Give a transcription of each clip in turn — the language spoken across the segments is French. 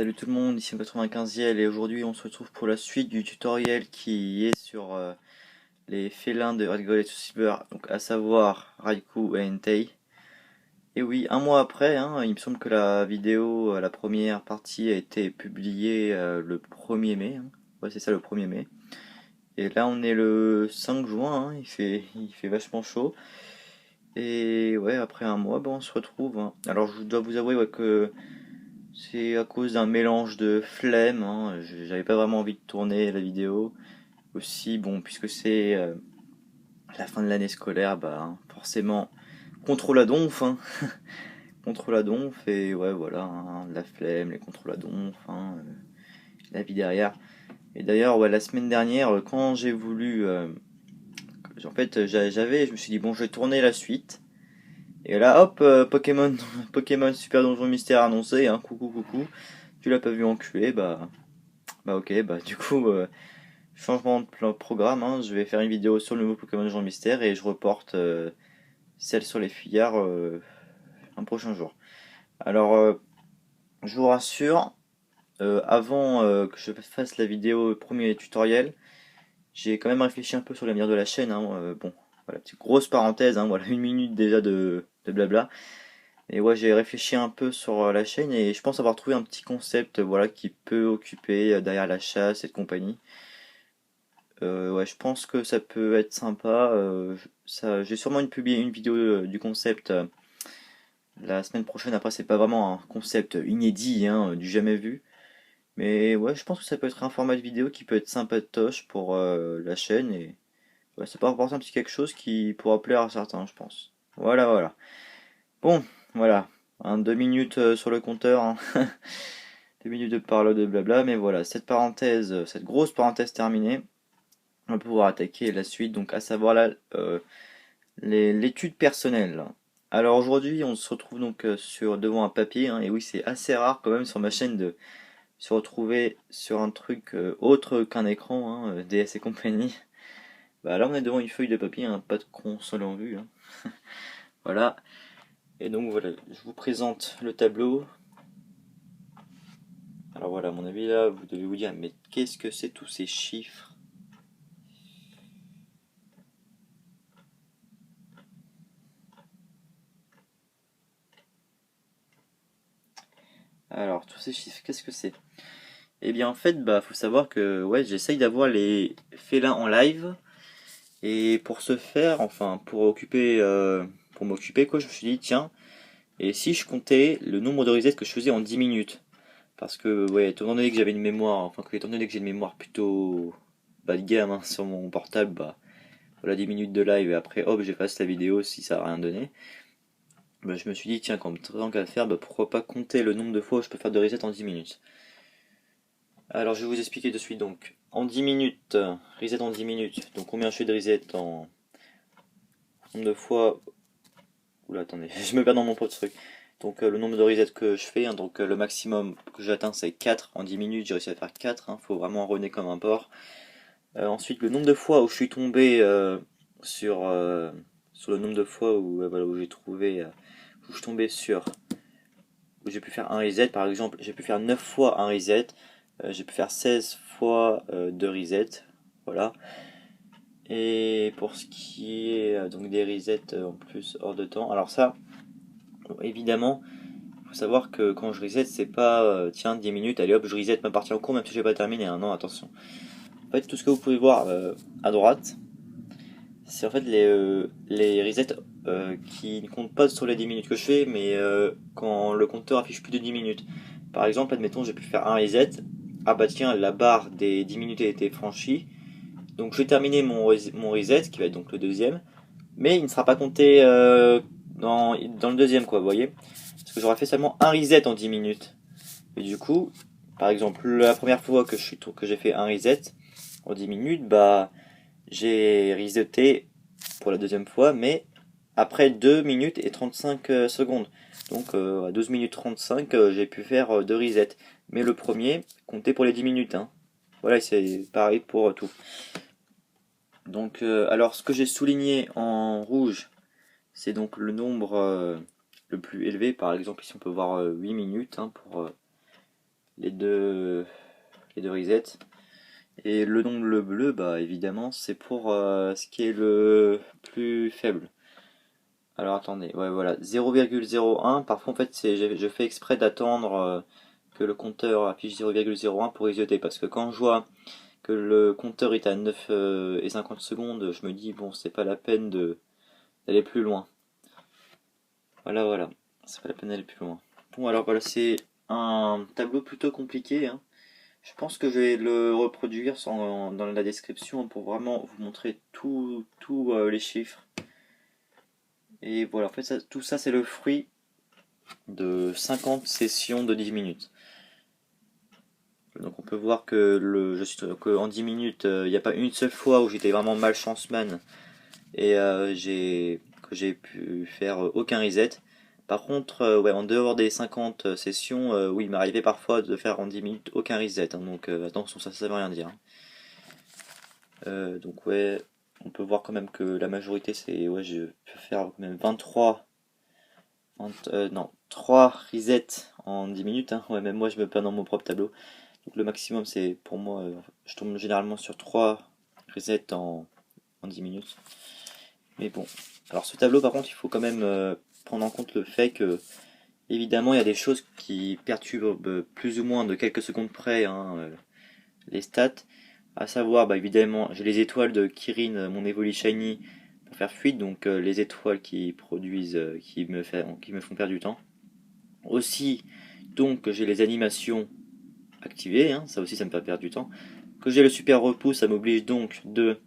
Salut tout le monde, ici 95e et aujourd'hui on se retrouve pour la suite du tutoriel qui est sur les félins de Red Gold et Silver, donc à savoir Raikou et Entei. Et oui, un mois après, hein, il me semble que la vidéo, la première partie a été publiée le 1er mai. Ouais, c'est ça, le 1er mai. Et là on est le 5 juin, hein, il fait vachement chaud. Et ouais, après un mois, on se retrouve, hein. Alors je dois vous avouer, ouais, que c'est à cause d'un mélange de flemme, hein. J'avais pas vraiment envie de tourner la vidéo. Aussi, bon, puisque c'est la fin de l'année scolaire, forcément, contrôle à donf, hein. Contrôle à donf, et ouais, voilà, hein, la flemme, les contrôles à donf, hein, la vie derrière. Et d'ailleurs, ouais, la semaine dernière, quand j'ai voulu. En fait, je me suis dit, bon, je vais tourner la suite. Et là, hop, Pokémon, Pokémon Super Donjon Mystère annoncé, hein, coucou, coucou. Tu l'as pas vu enculé, bah ok, du coup, changement de programme, hein, je vais faire une vidéo sur le nouveau Pokémon Donjon Mystère et je reporte celle sur les fuyards un prochain jour. Alors, je vous rassure, avant que je fasse la vidéo premier tutoriel, j'ai quand même réfléchi un peu sur l'avenir de la chaîne, hein, bon, voilà, petite grosse parenthèse, hein, voilà, 1 minute déjà de blabla. Et ouais, j'ai réfléchi un peu sur la chaîne et je pense avoir trouvé un petit concept, voilà, qui peut occuper derrière la chasse et de compagnie. Ouais, je pense que ça peut être sympa. J'ai sûrement publié une vidéo du concept la semaine prochaine. Après, c'est pas vraiment un concept inédit, hein, du jamais vu. Mais ouais, je pense que ça peut être un format de vidéo qui peut être sympatoche pour la chaîne. Et ouais, ça peut apporter un petit quelque chose qui pourra plaire à certains, je pense. Voilà, voilà. Bon, voilà. 2 minutes sur le compteur, hein. 2 minutes de parole de blabla. Mais voilà, cette parenthèse, cette grosse parenthèse terminée. On va pouvoir attaquer la suite, donc à savoir l'étude personnelle. Alors aujourd'hui, on se retrouve donc devant un papier, hein, et oui, c'est assez rare quand même sur ma chaîne de se retrouver sur un truc autre qu'un écran, hein, DS et compagnie. Bah là, on est devant une feuille de papier, hein, pas de console en vue, hein. Voilà. Et donc voilà, je vous présente le tableau. Alors voilà, à mon avis là, vous devez vous dire, mais qu'est-ce que c'est tous ces chiffres? Alors, tous ces chiffres, qu'est-ce que c'est? Eh bien, en fait, faut savoir que ouais, j'essaye d'avoir les félins en live. Et pour ce faire, enfin, pour m'occuper, quoi, je me suis dit, tiens, et si je comptais le nombre de resets que je faisais en 10 minutes? Parce que, ouais, étant donné que j'avais une mémoire, enfin, étant donné que j'ai une mémoire plutôt bas de gamme, hein, sur mon portable, voilà, 10 minutes de live, et après, hop, j'efface la vidéo si ça a rien donné. Je me suis dit, tiens, comme tant qu'à faire, pourquoi pas compter le nombre de fois où je peux faire de resets en 10 minutes? Alors je vais vous expliquer de suite donc. En 10 minutes, reset en 10 minutes. Donc combien je fais de reset en nombre de fois. Oula, attendez, je me perds dans mon propre truc. Donc le nombre de resets que je fais, hein, donc le maximum que j'atteins c'est 4 en 10 minutes, j'ai réussi à faire 4, hein, faut vraiment rené comme un porc. Ensuite le nombre de fois où je suis tombé sur, sur le nombre de fois où, voilà, où j'ai trouvé, où je suis tombé sur, où j'ai pu faire un reset par exemple, j'ai pu faire 9 fois un reset, j'ai pu faire 16 fois 2 resets, voilà. Et pour ce qui est donc des resets en plus hors de temps, alors ça, bon, évidemment, il faut savoir que quand je reset, c'est pas tiens 10 minutes, allez hop, je reset ma partie en cours même si j'ai pas terminé, hein, non, attention. En fait, tout ce que vous pouvez voir à droite, c'est en fait les resets qui ne comptent pas sur les 10 minutes que je fais, mais quand le compteur affiche plus de 10 minutes. Par exemple, admettons, j'ai pu faire un reset, ah bah tiens, la barre des 10 minutes a été franchie, donc je vais terminer mon reset, qui va être donc le deuxième, mais il ne sera pas compté dans le deuxième, quoi, vous voyez. Parce que j'aurais fait seulement un reset en 10 minutes. Et du coup, par exemple, la première fois que j'ai fait un reset en 10 minutes, j'ai reseté pour la deuxième fois, mais après 2 minutes et 35 secondes. Donc à 12 minutes 35, j'ai pu faire 2 resets. Mais le premier comptait pour les 10 minutes, hein. Voilà, c'est pareil pour tout. Donc, alors ce que j'ai souligné en rouge, c'est donc le nombre le plus élevé. Par exemple, ici on peut voir 8 minutes, hein, pour les deux resets. Et le nombre bleu, bah évidemment, c'est pour ce qui est le plus faible. Alors attendez, ouais voilà, 0,01. Parfois en fait, je fais exprès d'attendre que le compteur affiche 0,01 pour resetter. Parce que quand je vois que le compteur est à 9 et 50 secondes, je me dis, bon, c'est pas la peine d'aller plus loin. Voilà, c'est pas la peine d'aller plus loin. Bon, alors voilà, c'est un tableau plutôt compliqué, hein. Je pense que je vais le reproduire dans la description pour vraiment vous montrer tous les chiffres. Et voilà, en fait, tout ça, c'est le fruit de 50 sessions de 10 minutes. Donc on peut voir que en 10 minutes, il n'y a pas une seule fois où j'étais vraiment malchanceman et que j'ai pu faire aucun reset. Par contre, ouais, en dehors des 50 sessions, oui, il m'arrivait parfois de faire en 10 minutes aucun reset, hein, donc attention, ça veut rien dire, hein. Donc ouais, on peut voir quand même que la majorité, c'est, ouais, je peux faire quand même 3 resets en 10 minutes, hein. Ouais, même moi je me perds dans mon propre tableau. Donc le maximum, c'est pour moi, je tombe généralement sur 3 resets en 10 minutes. Mais bon, alors ce tableau par contre, il faut quand même prendre en compte le fait que, évidemment, il y a des choses qui perturbent plus ou moins de quelques secondes près, hein, les stats. À savoir, bah, évidemment, j'ai les étoiles de Kirin, mon Evoli Shiny, pour faire fuite, donc les étoiles qui produisent, qui me font perdre du temps. Aussi, donc, j'ai les animations activées, hein, ça aussi ça me fait perdre du temps. Que j'ai le super repousse, ça m'oblige donc de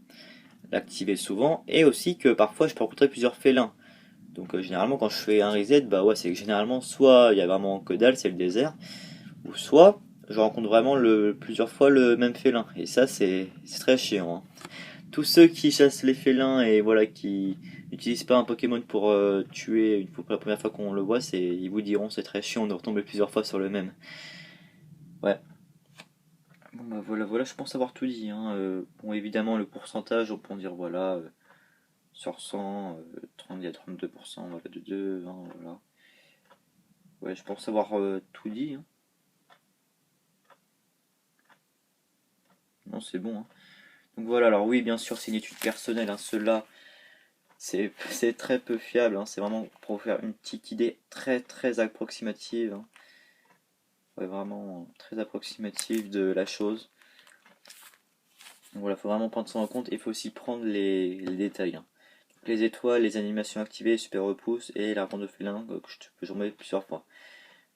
l'activer souvent. Et aussi que parfois je peux rencontrer plusieurs félins. Donc généralement quand je fais un reset, bah ouais, c'est que généralement soit il y a vraiment que dalle, c'est le désert, ou soit je rencontre vraiment plusieurs fois le même félin. Et ça c'est très chiant, hein. Tous ceux qui chassent les félins et voilà qui n'utilisent pas un Pokémon pour tuer une fois pour la première fois qu'on le voit, ils vous diront c'est très chiant de retomber plusieurs fois sur le même. Ouais. Bon bah voilà, je pense avoir tout dit, hein. Bon évidemment le pourcentage, on peut en dire voilà, sur 100, 30, il y a 32%, voilà, de 2, hein, voilà. Ouais, je pense avoir tout dit, hein. Non, c'est bon, hein. Donc voilà, alors oui, bien sûr, c'est une étude personnelle, hein. Cela, c'est très peu fiable, hein. C'est vraiment pour vous faire une petite idée très approximative, hein. Ouais, vraiment très approximative de la chose. Donc voilà, faut vraiment prendre ça en compte. Il faut aussi prendre les détails, hein. Les étoiles, les animations activées, super repousse et la ronde de félin que je remets plusieurs fois.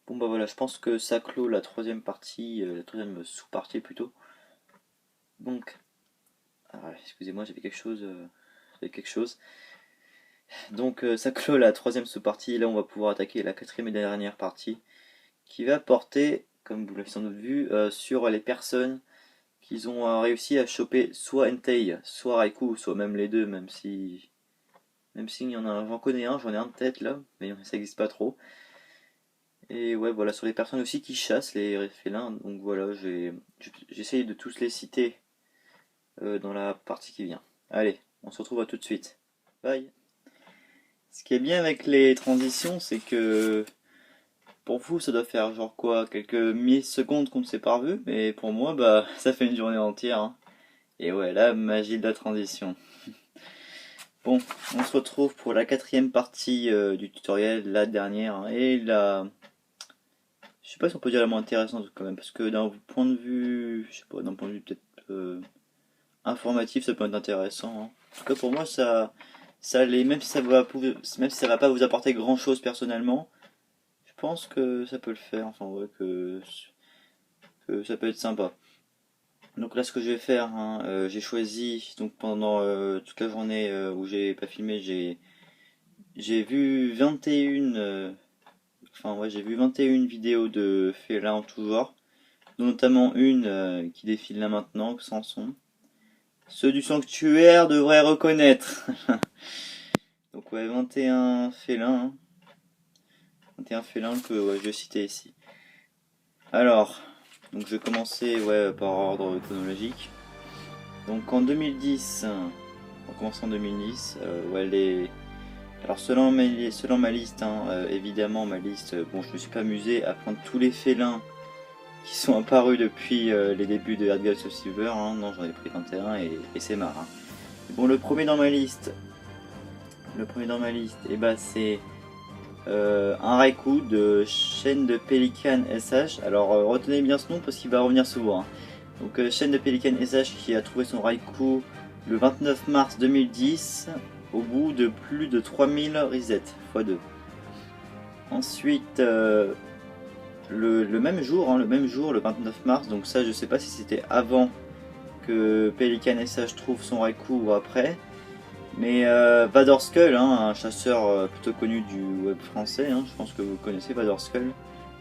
Bon bah voilà, je pense que ça clôt la troisième partie, la troisième sous-partie plutôt. Donc, excusez-moi, j'avais quelque chose. Donc ça clôt la troisième sous-partie. Là, on va pouvoir attaquer la quatrième et dernière partie, qui va porter, comme vous l'avez sans doute vu, sur les personnes qui ont réussi à choper soit Entei, soit Raikou, soit même les deux, même si il y en a, j'en connais un, j'en ai un de tête là, mais ça n'existe pas trop. Et ouais, voilà, sur les personnes aussi qui chassent les félins. Donc voilà, j'essaye de tous les citer dans la partie qui vient. Allez, on se retrouve à tout de suite. Bye. Ce qui est bien avec les transitions, c'est que pour vous, ça doit faire genre quoi, quelques millisecondes qu'on ne s'est pas revu, mais pour moi, bah, ça fait une journée entière, hein. Et ouais, la magie de la transition. Bon, on se retrouve pour la quatrième partie du tutoriel, la dernière, hein, et je sais pas si on peut dire la moins intéressante quand même, parce que d'un point de vue, je sais pas, d'un point de vue peut-être informatif, ça peut être intéressant, hein. En tout cas pour moi, ça l'est, même si ça va pas vous apporter grand-chose personnellement, je pense que ça peut le faire, enfin ouais, que ça peut être sympa. Donc là, ce que je vais faire, hein, j'ai choisi, donc pendant toute la journée où j'ai pas filmé, j'ai vu 21 enfin ouais, j'ai vu 21 vidéos de félins en tout genre, notamment une qui défile là maintenant, sans son. Ceux du sanctuaire devraient reconnaître. Donc ouais, 21 félins, hein. 21 félins que ouais, je vais citer ici. Alors, donc je vais commencer ouais, par ordre chronologique. Donc en 2010, on commence en 2010, ouais, alors selon ma liste, hein, évidemment ma liste, bon je me suis pas amusé à prendre tous les félins qui sont apparus depuis les débuts de Hardgirls of Silver. Hein. Non, j'en ai pris 21 et c'est marre. Hein. Bon, le premier dans ma liste, et bah c'est un Raikou de Chaîne de Pelican SH. Alors retenez bien ce nom parce qu'il va revenir souvent. Hein. Donc Chaîne de Pelican SH qui a trouvé son Raikou le 29 mars 2010 au bout de plus de 3000 resets x 2. Ensuite le même jour, hein, le 29 mars, donc ça je sais pas si c'était avant que Pelican SH trouve son Raikou ou après. Mais Vadorskull, hein, un chasseur plutôt connu du web français, hein, je pense que vous connaissez Vadorskull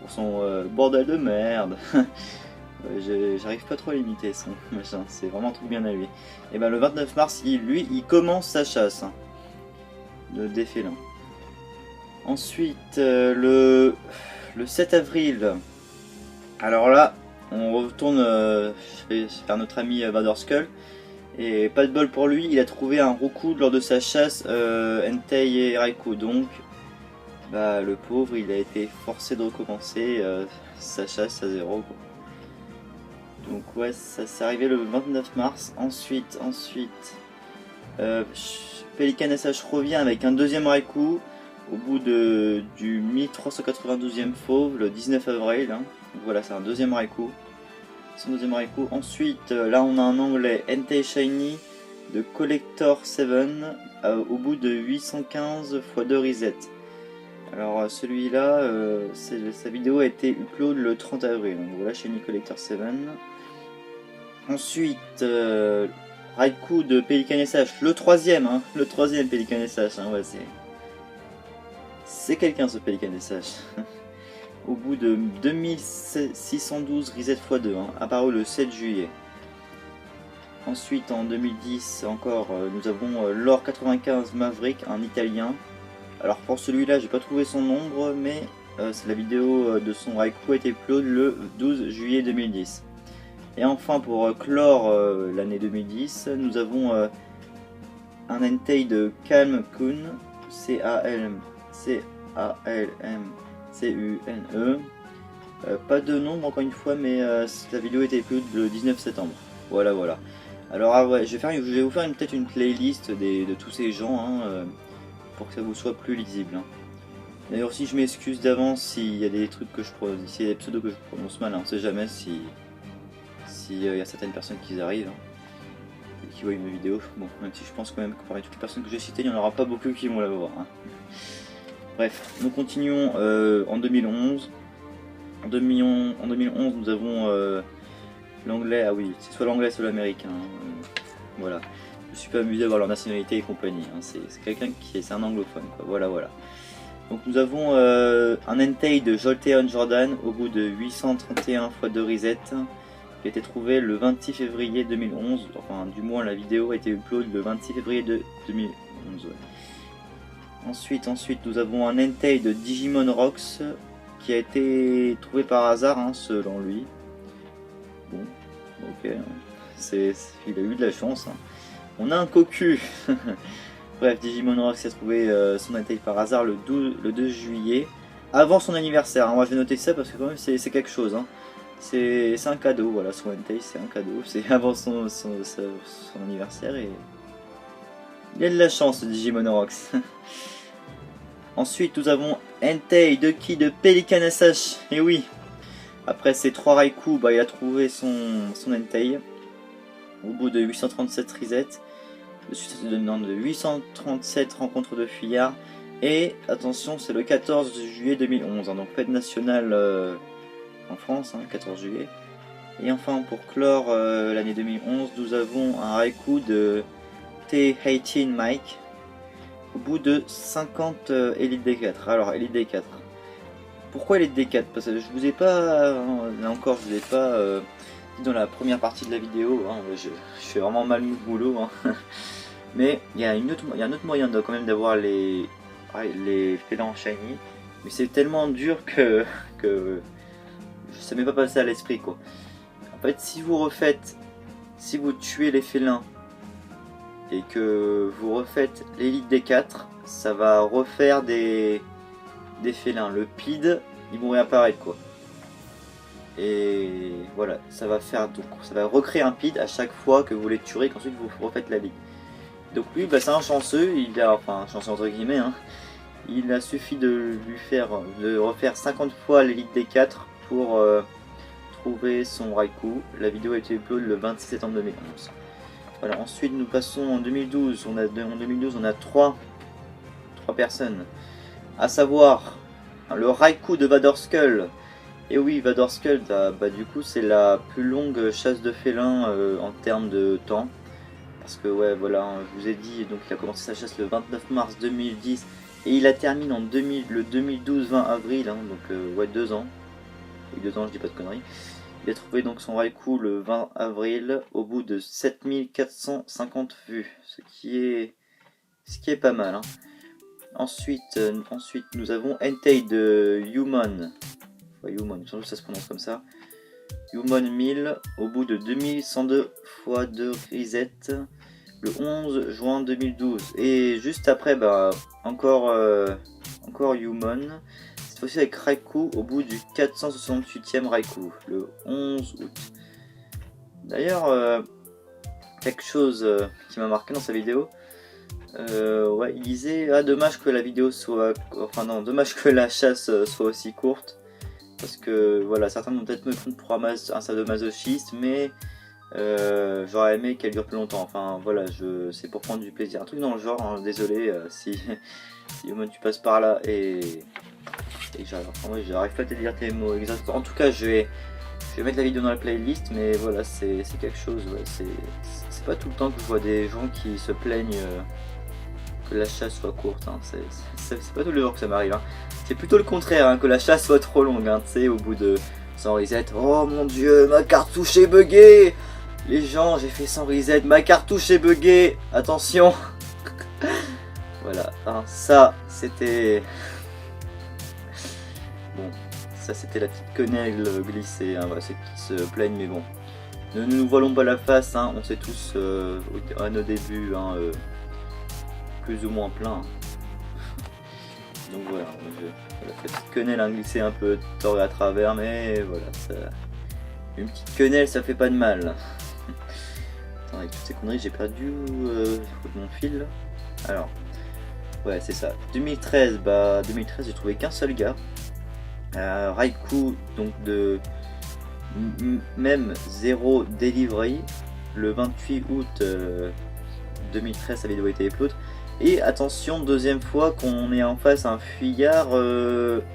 pour son bordel de merde. J'arrive pas trop à l'imiter son machin, c'est vraiment trop bien à lui. Et ben le 29 mars, il commence sa chasse hein, des félins. Ensuite, le 7 avril, alors là, on retourne vers notre ami Vadorskull. Et pas de bol pour lui, il a trouvé un Roku lors de sa chasse Entei et Raikou. Donc, bah, le pauvre, il a été forcé de recommencer sa chasse à 0. Quoi. Donc ouais, ça s'est arrivé le 29 mars. Ensuite, Pelican SH revient avec un deuxième Raikou au bout du 1392e fauve, le 19 avril. Hein. Donc voilà, c'est un deuxième Raikou. Son deuxième Raikou. Ensuite, là on a un onglet Entei Shiny de Collector 7 au bout de 815 x 2 reset. Alors celui-là, sa vidéo a été upload le 30 avril. Donc voilà, Shiny Collector 7. Ensuite, Raikou de Pelican SH, le troisième Pelican SH. Hein, ouais, c'est quelqu'un ce Pelican SH. Au bout de 2612 reset x 2, hein, apparu le 7 juillet. Ensuite, en 2010, encore, nous avons Lore 95 Maverick, un italien. Alors pour celui-là, j'ai pas trouvé son nombre, mais la vidéo de son Raikou a été upload le 12 juillet 2010. Et enfin, pour clore l'année 2010, nous avons un Entei de Calm Kun, C-A-L-M C-U-N-E. Pas de nombre encore une fois, mais la vidéo était upload le 19 septembre. Voilà. Alors ah ouais, je vais vous faire peut-être une playlist de tous ces gens hein, pour que ça vous soit plus lisible. Hein. D'ailleurs aussi je m'excuse d'avance s'il y a des trucs que s'il y a des pseudos que je prononce mal, hein. On sait jamais si y a certaines personnes qui arrivent hein, et qui voient mes vidéos. Bon, même si je pense quand même que parmi toutes les personnes que j'ai citées, il n'y en aura pas beaucoup qui vont la voir. Hein. Bref, nous continuons en 2011. En 2011, nous avons l'anglais, ah oui, c'est soit l'anglais, soit l'américain. Voilà, je me suis pas amusé à voir leur nationalité et compagnie. Hein. C'est quelqu'un c'est un anglophone, quoi. Voilà. Donc nous avons un Entei de Jolteon Jordan au bout de 831 x 2 reset qui a été trouvé le 26 février 2011. Enfin, du moins, la vidéo a été upload le 26 février 2011. Ouais. Ensuite, nous avons un Entei de Digimon Rocks qui a été trouvé par hasard, hein, selon lui. Bon, ok, il a eu de la chance. Hein. On a un cocu. Bref, Digimon Rocks a trouvé son Entei par hasard le 2 juillet, avant son anniversaire. Hein. Moi, je vais noter ça parce que quand même, c'est quelque chose. Hein. C'est un cadeau, voilà, son Entei, c'est un cadeau. C'est avant son anniversaire et il a de la chance, Digimon Rocks. Ensuite, nous avons Entei de Pelican SH. Et oui, après ces 3 Raikou, bah, il a trouvé son Entei au bout de 837 resets, de 837 rencontres de fuyards. Et attention, c'est le 14 juillet 2011, hein, donc fête nationale en France, hein, 14 juillet. Et enfin, pour clore l'année 2011, nous avons un Raikou de T18 Mike. Au bout de 50 Elite D4. Alors, Elite D4. Pourquoi Elite D4? Parce que je vous ai pas... là encore, je vous ai pas dit dans la première partie de la vidéo. Hein, je fais vraiment mal mon boulot. Hein. Mais il y a un autre moyen quand même d'avoir les félins shiny. Mais c'est tellement dur que ça m'est pas passé à l'esprit, quoi. En fait, si vous tuez les félins et que vous refaites l'élite D4, ça va refaire des félins. Le PID, ils vont réapparaître, quoi. Et voilà, ça va faire donc ça va recréer un PID à chaque fois que vous les tuerez, qu'ensuite vous refaites la ligue. Donc lui, bah, c'est un chanceux, il a, enfin un chanceux entre guillemets, hein. Il a suffi de refaire 50 fois l'élite des 4 pour trouver son Raikou. La vidéo a été upload le 26 septembre 2011. Voilà, ensuite nous passons en 2012. En 2012, on a trois personnes. À savoir le Raikou de Vadorskull. Et oui, Vadorskull, bah, du coup, c'est la plus longue chasse de félins en termes de temps. Parce que, ouais, voilà, je vous ai dit, donc il a commencé sa chasse le 29 mars 2010. Et il la termine en le 2012-20 avril, hein, donc ouais, 2 ans. Oui, 2 ans, je dis pas de conneries. Il a trouvé donc son Raikou le 20 avril au bout de 7450 vues, ce qui est pas mal. Hein. Ensuite, nous avons Entei de Human. Enfin, Human, ça se prononce comme ça. Human 1000 au bout de 2102 x 2 grisettes le 11 juin 2012. Et juste après, bah, encore Human. Cette fois-ci avec Raikou au bout du 468e Raikou, le 11 août. D'ailleurs, quelque chose qui m'a marqué dans sa vidéo, ouais, il disait ah dommage que la vidéo soit, enfin non, dommage que la chasse soit aussi courte, parce que voilà, certains vont peut-être me prendre pour un sadomasochiste, mais j'aurais aimé qu'elle dure plus longtemps. Enfin voilà, c'est pour prendre du plaisir, un truc dans le genre. Hein, désolé si si tu passes par là et j'arrive pas à te dire tes mots exacts. En tout cas, je vais mettre la vidéo dans la playlist, mais voilà, c'est quelque chose. Ouais, c'est pas tout le temps que je vois des gens qui se plaignent que la chasse soit courte. Hein. C'est pas tous les jours que ça m'arrive. Hein. C'est plutôt le contraire, hein, que la chasse soit trop longue. Hein, tu sais, au bout de 100 reset, oh mon dieu, ma cartouche est buggée. Les gens, j'ai fait 100 reset, ma cartouche est buggée. Attention. Voilà, hein, ça c'était. Bon, ça c'était la petite quenelle glissée, hein, voilà, ceux qui se plaignent, mais bon. Ne nous voilons pas la face, hein, on sait tous à nos débuts, hein, plus ou moins plein. Donc voilà, la petite quenelle a glissé un peu tort et à travers, mais voilà, une petite quenelle ça fait pas de mal. Attends, avec toutes ces conneries, j'ai perdu mon fil. Alors, ouais, c'est ça. 2013, bah 2013, j'ai trouvé qu'un seul gars. Raikou, donc de même 0 delivery le 28 août 2013, sa vidéo a été upload. Et attention, deuxième fois qu'on est en face à un fuyard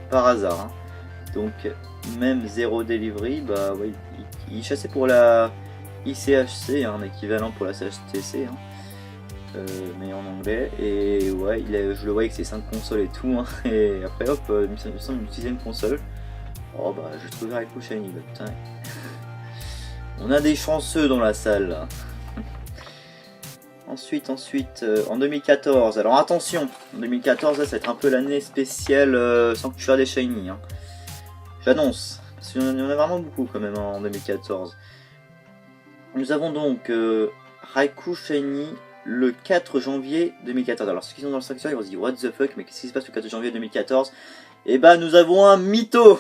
par hasard. Hein. Donc même 0 delivery, bah ouais, il chassait pour la ICHC, hein, un équivalent pour la CHTC. Hein. Mais en anglais, et ouais, je le voyais avec ses 5 consoles et tout, hein, et après hop, il me semble une 6ème console. Oh bah, je trouve Raikou Shiny, bah putain. On a des chanceux dans la salle. Là. Ensuite, en 2014, alors attention, en 2014, là, ça va être un peu l'année spéciale Sanctuaire des Shiny. Hein. J'annonce, parce qu'il y en a vraiment beaucoup quand même en 2014. Nous avons donc Raikou Shiny le 4 janvier 2014. Alors ceux qui sont dans le sanctuaire, ils vont se dire what the fuck, mais qu'est-ce qui se passe le 4 janvier 2014? Et bah nous avons un mytho.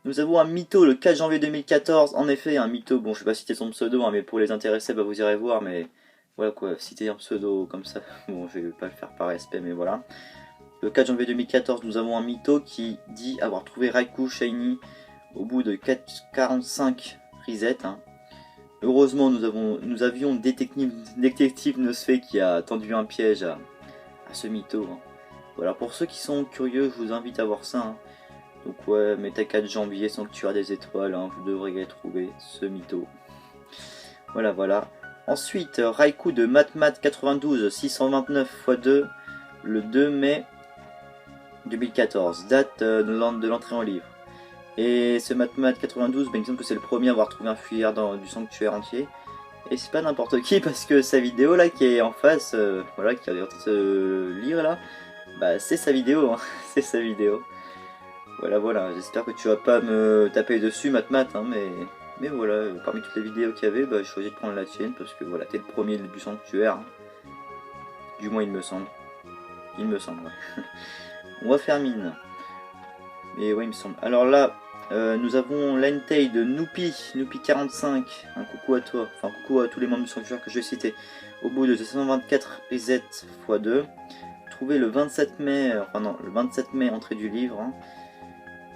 Nous avons un mytho le 4 janvier 2014. En effet, un mytho, bon je vais pas citer son pseudo, hein, mais pour les intéressés, bah vous irez voir, mais voilà quoi, citer un pseudo comme ça, bon je vais pas le faire par respect, mais voilà. Le 4 janvier 2014, nous avons un mytho qui dit avoir trouvé Raikou Shiny au bout de 45 resets. Hein. Heureusement, nous avions détective Nosfé qui a tendu un piège à ce mytho. Hein. Voilà, pour ceux qui sont curieux, je vous invite à voir ça. Hein. Donc ouais, Méta 4 janvier, Sanctuaire des étoiles, hein, vous devriez trouver ce mytho. Voilà, voilà. Ensuite, Raikou de MatMat 92 629 x 2 le 2 mai 2014, date de l'entrée en livre. Et ce MatMat 92, ben, il me semble que c'est le premier à avoir trouvé un fuyard du sanctuaire entier. Et c'est pas n'importe qui, parce que sa vidéo là qui est en face, voilà, qui est en train de se lire là, bah c'est sa vidéo, hein. C'est sa vidéo. Voilà, voilà, j'espère que tu vas pas me taper dessus MatMat, hein, mais voilà, parmi toutes les vidéos qu'il y avait, bah, j'ai choisi de prendre la tienne, parce que voilà, t'es le premier du sanctuaire. Hein. Du moins il me semble. Il me semble, ouais. On va faire mine. Et ouais, il me semble. Alors là, Nous avons l'Entei de Noupi45, un coucou à toi, enfin coucou à tous les membres du sanctuaire que je vais citer. Au bout de 224 reset x2, trouvé le 27 mai, enfin non, le 27 mai entrée du livre. Hein.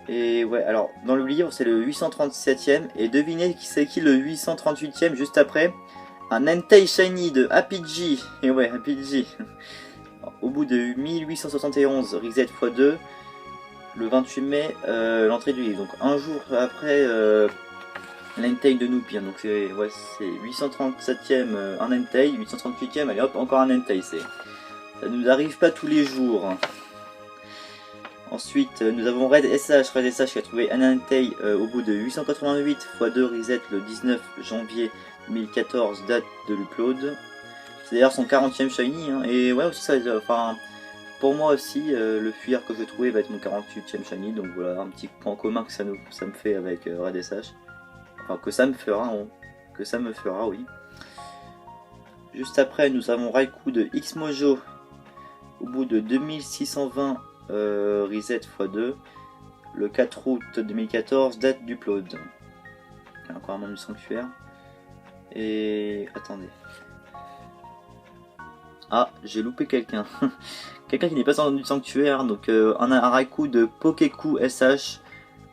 Et ouais, alors dans le livre c'est le 837ème, et devinez qui c'est qui le 838ème juste après. Un Entei Shiny de Happy G, et ouais, Happy G. Au bout de 1871 reset x2, le 28 mai, l'entrée du livre. Donc un jour après l'Entei de Noupi. Hein. Donc c'est ouais, 837ème un Entei, 838ème, allez hop, encore un Entei. Ça nous arrive pas tous les jours. Hein. Ensuite, nous avons Red SH qui a trouvé un Entei au bout de 888 x 2 reset le 19 janvier 2014, date de l'upload. C'est d'ailleurs son 40ème shiny. Hein. Et ouais, aussi ça, enfin. Pour moi aussi, le fuyard que je vais trouver va être mon 48ème shiny, donc voilà un petit point commun que ça me fait avec Red SH. Enfin, que ça me fera, oui. Juste après, nous avons Raikou de Xmojo au bout de 2620 reset x2, le 4 août 2014, date d'upload. Encore un membre du sanctuaire. Et attendez. Ah, j'ai loupé quelqu'un. Quelqu'un qui n'est pas dans du sanctuaire, donc un Raikou de Pokeku SH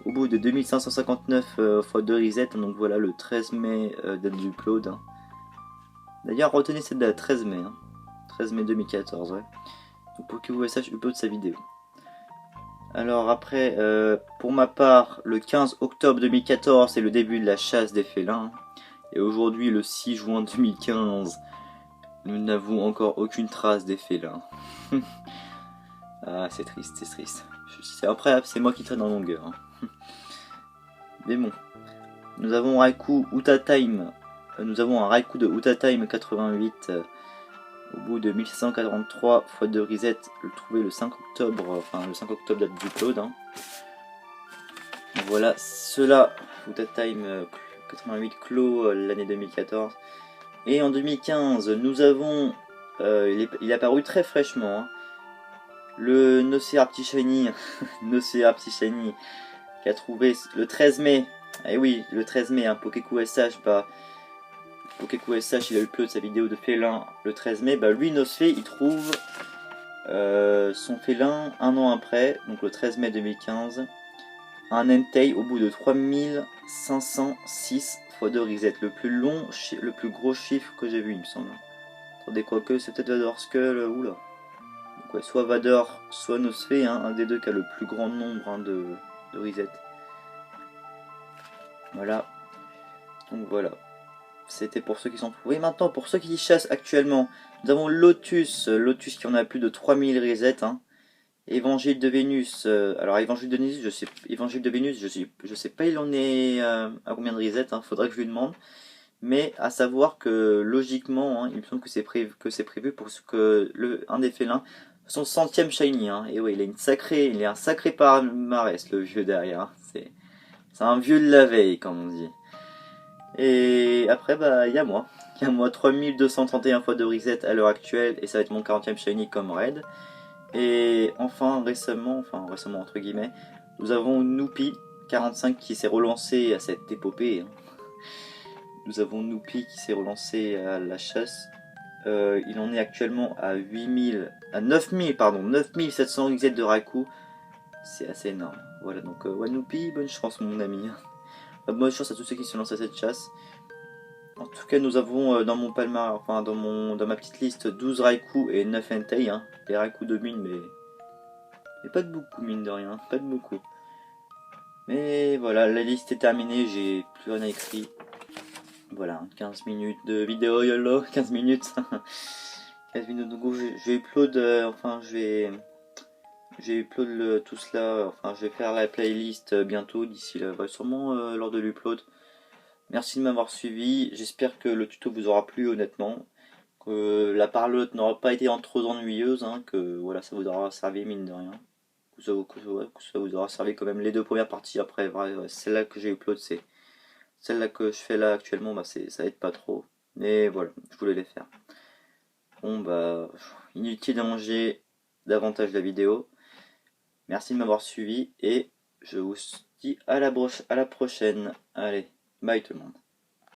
au bout de 2559 x 2 reset, donc voilà le 13 mai date du upload. Hein. D'ailleurs, retenez cette date, 13 mai. Hein. 13 mai 2014, ouais. Donc Pokeku SH upload sa vidéo. Alors après, pour ma part, le 15 octobre 2014, c'est le début de la chasse des félins. Et aujourd'hui, le 6 juin 2015, nous n'avons encore aucune trace des félins. Ah, c'est triste, c'est triste. Après, c'est moi qui traîne en longueur. Hein. Mais bon. Nous avons Raikou Utatime. Nous avons un Raikou de Utatime 88 au bout de 1743 x 2 reset, le trouvé le 5 octobre, enfin le 5 octobre date d'upload. Hein. Voilà, cela, Utatime 88 clos l'année 2014. Et en 2015, nous avons, il est apparu très fraîchement, hein, le Nocera Shiny, Shiny, qui a trouvé le 13 mai, et oui, le 13 mai, hein, Pokeku SH, Pokeku SH, il a upload sa vidéo de félin le 13 mai, bah lui, Nosfé, il trouve son félin un an après, donc le 13 mai 2015, un Entei au bout de 3506 x 2 reset, le plus gros chiffre que j'ai vu, il me semble. Attendez, quoique, c'est peut-être Vador Skull, oula. Donc ouais, soit Vador, soit Nosfé, hein, un des deux qui a le plus grand nombre hein, de reset. Voilà. Donc voilà. C'était pour ceux qui sont trouvés. Maintenant, pour ceux qui chassent actuellement, nous avons Lotus. Lotus qui en a plus de 3000 resets. Hein. Évangile de Vénus. Alors, Évangile de Vénus, je sais pas il en est à combien de resets. Hein. Faudrait que je lui demande. Mais à savoir que logiquement, hein, il me semble que c'est prévu pour que un des félins, son 100ème shiny. Hein. Et oui, il a un sacré palmarès, le vieux derrière. Hein. C'est un vieux de la veille, comme on dit. Et après, bah, il y a moi. 3231 fois de reset à l'heure actuelle, et ça va être mon 40ème shiny comme raid. Et enfin, récemment entre guillemets, nous avons Noupi 45 qui s'est relancé à cette épopée. Hein. Nous avons Noupi qui s'est relancé à la chasse. Il en est actuellement à 9700 reset de Raikou. C'est assez énorme. Voilà, donc Noupi, bonne chance mon ami. Bonne chance à tous ceux qui se lancent à cette chasse. En tout cas, nous avons dans mon palmarès, enfin dans ma petite liste, 12 Raikou et 9 Entei. Hein. Les Raikou dominent, mais pas de beaucoup, mine de rien, pas de beaucoup. Mais voilà, la liste est terminée, j'ai plus rien à écrire. Voilà, 15 minutes de vidéo YOLO, 15 minutes. 15 minutes de go, je vais upload, j'ai upload tout cela, enfin je vais faire la playlist bientôt, d'ici là, sûrement lors de l'upload. Merci de m'avoir suivi, j'espère que le tuto vous aura plu honnêtement, que la parlotte n'aura pas été trop ennuyeuse, hein, que voilà, ça vous aura servi mine de rien, que ça vous aura servi quand même les deux premières parties. Après, celle-là que j'ai upload, c'est celle-là que je fais là actuellement, bah ça aide pas trop, mais voilà, je voulais les faire. Bon bah, inutile d'allonger davantage la vidéo, merci de m'avoir suivi et je vous dis à la prochaine. Allez, bye tout le monde.